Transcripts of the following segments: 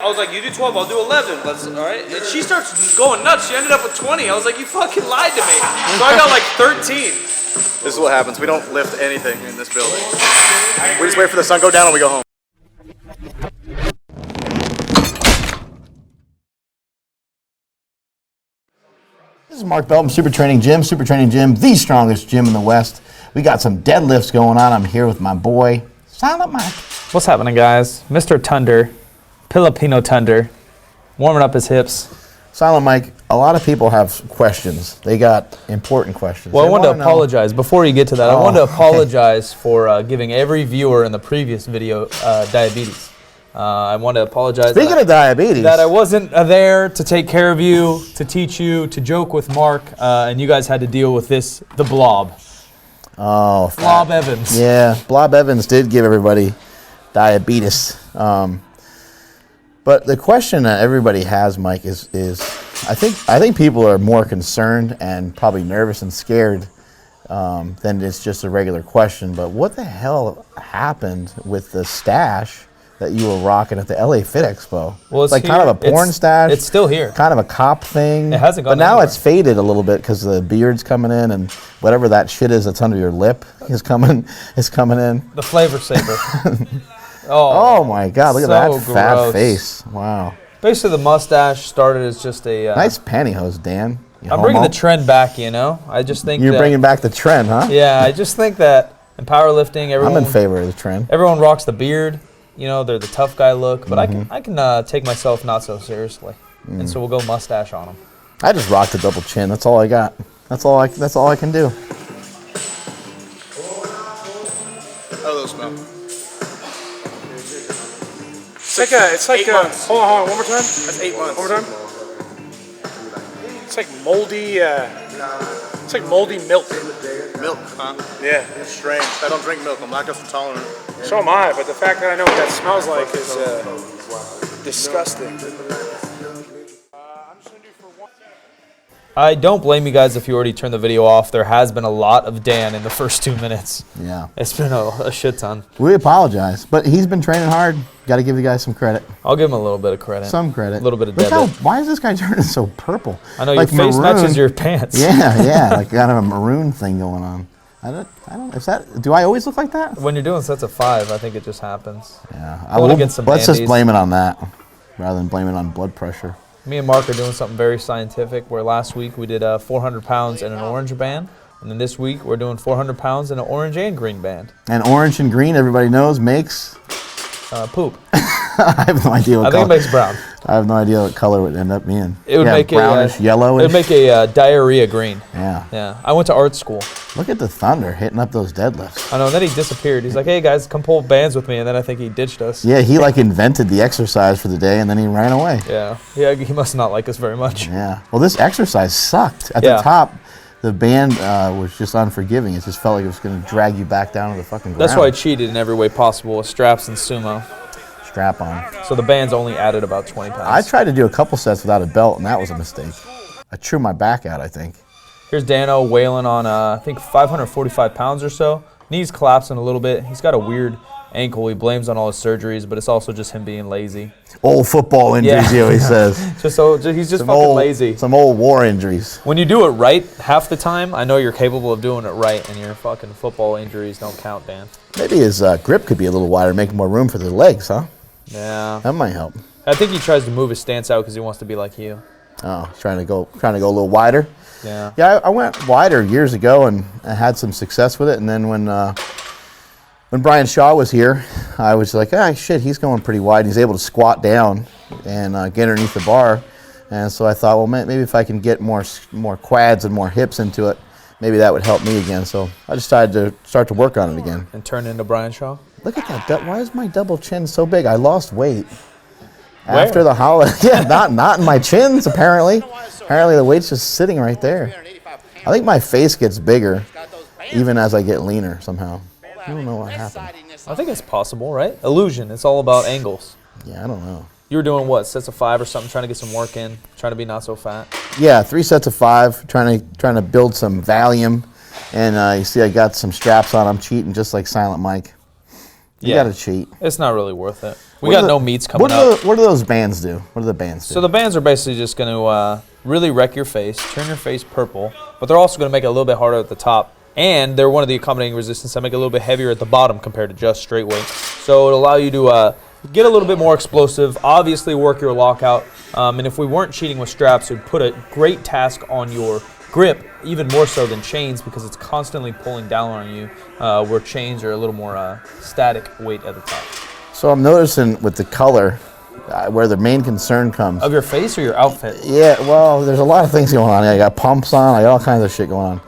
I was like, you do 12, I'll do 11. All right. And she starts going nuts. She ended up with 20. I was like, you fucking lied to me. So I got like 13. This is what happens. We don't lift anything in this building. We just wait for the sun to go down and we go home. This is Mark Bell from Super Training Gym, the strongest gym in the West. We got some deadlifts going on. I'm here with my boy, Silent Mike. What's happening, guys? Mr. Thunder, Filipino Thunder, warming up his hips. Silent Mike, a lot of people have questions. They got important questions. Well, I wanted to apologize. Before you get to that, I wanted to apologize for giving every viewer in the previous video diabetes. I want to apologize. Speaking of diabetes. That I wasn't there to take care of you, to teach you, to joke with Mark, and you guys had to deal with this, the blob. Oh. Blob Evans. Yeah, Blob Evans did give everybody diabetes. But the question that everybody has, Mike, is I think people are more concerned and probably nervous and scared than it's just a regular question. But what the hell happened with the stash that you were rocking at the LA Fit Expo? Well, it's like kind of a porn stash. It's still here. Kind of a cop thing. It hasn't gone But now anywhere. it's faded a little bit because the beard's coming in and whatever that shit is that's under your lip is coming in. The flavor saver. Oh my God! Look at that gross. fat face. Wow. Basically, the mustache started as just a. Nice pantyhose, Dan. I'm bringing the trend back. You know, I just think you're bringing back the trend, huh? Yeah, I just think that in powerlifting, everyone. I'm in favor of the trend. Everyone rocks the beard. You know, they're the tough guy look, but I can take myself not so seriously, and so we'll go mustache on them. I just rocked the double chin. That's all I got. That's all I can do. How do those smell? It's like hold on, one more time. That's 8 months. One more time. It's like moldy. It's like moldy milk. Milk, huh? Yeah. It's strange. I don't drink milk. I'm lactose intolerant. So am I, but the fact that I know what that smells like is disgusting. I don't blame you guys if you already turned the video off. There has been a lot of Dan in the first 2 minutes. Yeah. It's been a shit ton. We apologize, but he's been training hard. Got to give the guy some credit. I'll give him a little bit of credit. Some credit. A little bit of Look deadlift. why is this guy turning so purple? I know like your face maroon. matches your pants. Yeah, like kind of a maroon thing going on. I don't. Is that? Do I always look like that? When you're doing sets of 5, I think it just happens. Yeah. Let's just blame it on that, rather than blame it on blood pressure. Me and Mark are doing something very scientific, where last week we did 400 pounds in an orange band, and then this week we're doing 400 pounds in an orange and green band. And orange and green, everybody knows, makes Poop. I have no idea what I think it makes brown. I have no idea what color it would end up being. It would make brownish, yellowish. It would make a diarrhea green. Yeah. Yeah. I went to art school. Look at the Thunder hitting up those deadlifts. I know. And then he disappeared. He's like, "Hey guys, come pull bands with me." And then I think he ditched us. Yeah, he like invented the exercise for the day and then he ran away. Yeah. Yeah. He must not like us very much. Yeah. Well, this exercise sucked. At the top, the band was just unforgiving. It just felt like it was going to drag you back down to the fucking ground. That's why I cheated in every way possible with straps and sumo. Strap on. So the bands only added about 20 pounds. I tried to do a couple sets without a belt, and that was a mistake. I threw my back out, I think. Here's Dano wailing on, I think, 545 pounds or so. Knees collapsing a little bit. He's got a weird ankle. He blames on all his surgeries, but it's also just him being lazy. Old football injuries, he always says. He's just fucking lazy. Some old war injuries. When you do it right half the time, I know you're capable of doing it right, and your fucking football injuries don't count, Dan. Maybe his grip could be a little wider, make more room for the legs, huh? Yeah. That might help. I think he tries to move his stance out because he wants to be like you. Oh, trying to go a little wider. Yeah. Yeah, I went wider years ago and I had some success with it. And then when Brian Shaw was here, I was like, shit, he's going pretty wide. He's able to squat down and get underneath the bar. And so I thought, well, maybe if I can get more quads and more hips into it, maybe that would help me again. So I decided to start to work on it again. And turn into Brian Shaw? Look at that. Why is my double chin so big? I lost weight after the holiday. Yeah, not in my chins, apparently. Apparently the weight's just sitting right there. I think my face gets bigger even as I get leaner somehow. I don't know what happened. I think it's possible, right? Illusion. It's all about angles. Yeah, I don't know. You were doing what, sets of 5 or something, trying to get some work in, trying to be not so fat? Yeah, 3 sets of 5, trying to build some volume. And you see I got some straps on. I'm cheating just like Silent Mike. You gotta cheat. It's not really worth it. We got no meets coming up. What do those bands do? What do the bands do? So the bands are basically just going to really wreck your face, turn your face purple, but they're also going to make it a little bit harder at the top. And they're one of the accommodating resistance that make it a little bit heavier at the bottom compared to just straight weight. So it'll allow you to get a little bit more explosive, obviously work your lockout. And if we weren't cheating with straps, it would put a great task on your grip, even more so than chains, because it's constantly pulling down on you, where chains are a little more static weight at the top. So I'm noticing with the color, where the main concern comes. Of your face or your outfit? Yeah, well, there's a lot of things going on. I got pumps on, I got all kinds of shit going on.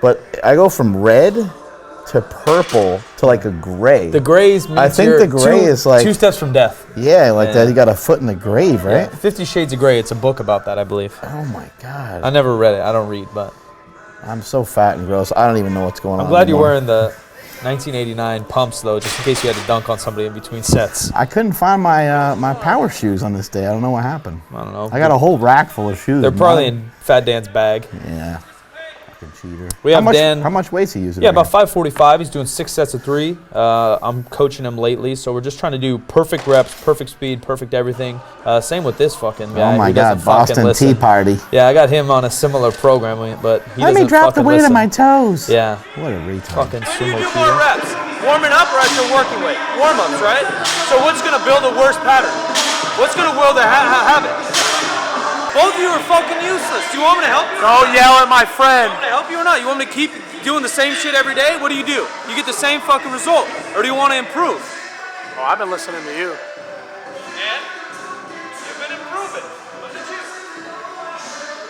But I go from red to purple to like a gray. The grays means I think you're the gray is like 2 steps from death. Yeah, like that. You got a foot in the grave, right? Yeah. 50 Shades of Grey. It's a book about that, I believe. Oh my god! I never read it. I don't read, but I'm so fat and gross. I don't even know what's going on. I'm glad anymore. you're wearing the 1989 pumps though, just in case you had to dunk on somebody in between sets. I couldn't find my my power shoes on this day. I don't know what happened. I don't know. I got a whole rack full of shoes. They're probably in Fat Dan's bag. Yeah. Cheater. We have Dan. How much weight's he using? Yeah, about 545. He's doing 6 sets of 3. I'm coaching him lately, so we're just trying to do perfect reps, perfect speed, perfect everything. Same with this fucking guy. Oh my who god, doesn't fucking Boston listen. Tea Party. Yeah, I got him on a similar program, but he Let doesn't me drop the fucking weight listen. on my toes. Yeah. What a retard. Fucking sumo Do cheater. more reps. Warming up or at your working weight? Warm-ups, right? So what's going to build a worse pattern? What's going to build a habit? Both of you are fucking useless. Do you want me to help you? Don't yell at my friend. To help you or not? You want me to keep doing the same shit every day? What do? You get the same fucking result. Or do you want to improve? Oh, I've been listening to you. And? You've been improving. Look at you.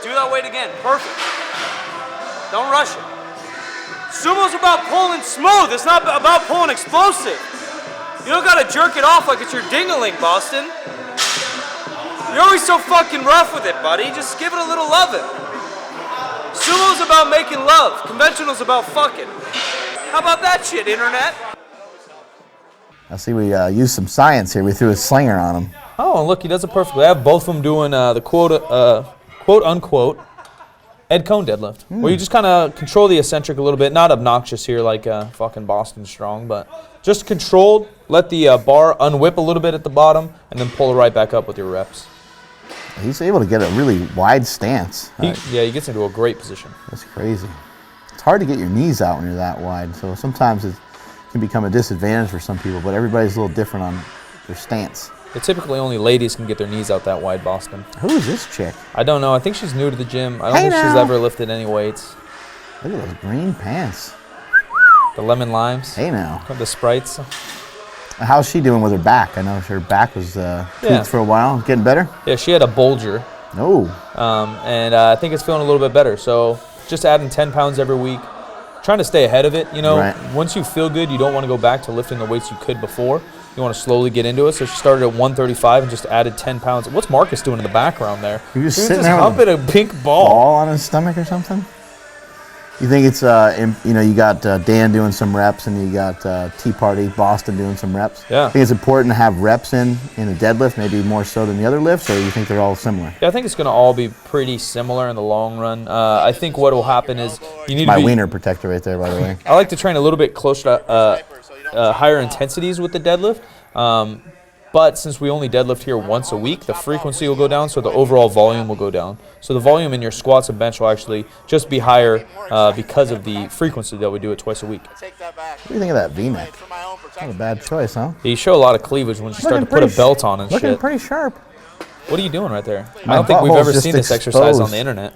Do that weight again. Perfect. Don't rush it. Sumo's about pulling smooth. It's not about pulling explosive. You don't gotta jerk it off like it's your ding-a-ling, Boston. You're always so fucking rough with it, buddy. Just give it a little loving. Sumo's about making love. Conventional's about fucking. How about that shit, internet? I see we used some science here. We threw a slinger on him. Oh, and look, he does it perfectly. I have both of them doing the quote-unquote Ed Cone deadlift, where you just kind of control the eccentric a little bit. Not obnoxious here like fucking Boston Strong, but just controlled. Let the bar unwhip a little bit at the bottom, and then pull it right back up with your reps. He's able to get a really wide stance. Yeah, he gets into a great position. That's crazy. It's hard to get your knees out when you're that wide, so sometimes it can become a disadvantage for some people, but everybody's a little different on their stance. But typically only ladies can get their knees out that wide, Boston. Who is this chick? I don't know. I think she's new to the gym. I don't think she's ever lifted any weights. Look at those green pants. The lemon limes. Hey now. The Sprites. How's she doing with her back? I know her back was tweaked for a while. Getting better? Yeah, she had a bulger. Oh. And I think it's feeling a little bit better. So just adding 10 pounds every week. Trying to stay ahead of it. You know, right. Once you feel good, you don't want to go back to lifting the weights you could before. You want to slowly get into it. So she started at 135 and just added 10 pounds. What's Marcus doing in the background there? He was He sitting just there with humping a pink ball. ball on his stomach or something? You think it's, you got Dan doing some reps and you got Tea Party, Boston doing some reps? Yeah. I think it's important to have reps in a deadlift, maybe more so than the other lifts, or you think they're all similar? Yeah, I think it's going to all be pretty similar in the long run. I think what will happen is you need My to be... wiener protector right there, by the way. I like to train a little bit closer to higher intensities with the deadlift. But since we only deadlift here once a week, the frequency will go down, so the overall volume will go down. So the volume in your squats and bench will actually just be higher because of the frequency that we do it twice a week. What do you think of that V-neck? Not a bad choice, huh? You show a lot of cleavage once you start to put a belt on and looking shit. pretty sharp. What are you doing right there? I My don't think we've butthole's ever just seen this exercise on exposed. the internet.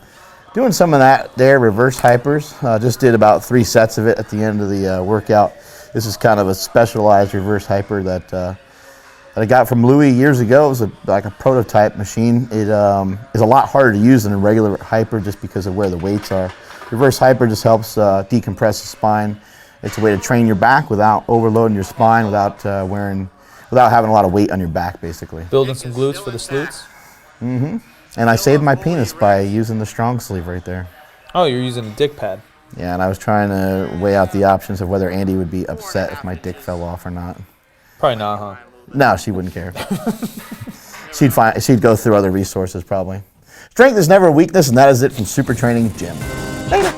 Doing some of that there, reverse hypers. Just did about 3 sets of it at the end of the workout. This is kind of a specialized reverse hyper that I got from Louis years ago. It was like a prototype machine. It is a lot harder to use than a regular hyper just because of where the weights are. Reverse hyper just helps decompress the spine. It's a way to train your back without overloading your spine, without having a lot of weight on your back, basically. Building some glutes for the sleuts. Mm-hmm. And I saved my penis by using the strong sleeve right there. Oh, you're using a dick pad. Yeah, and I was trying to weigh out the options of whether Andy would be upset if my dick fell off or not. Probably not, huh? No, she wouldn't care. She'd go through other resources probably. Strength is never a weakness, and that is it from Super Training Gym. Later.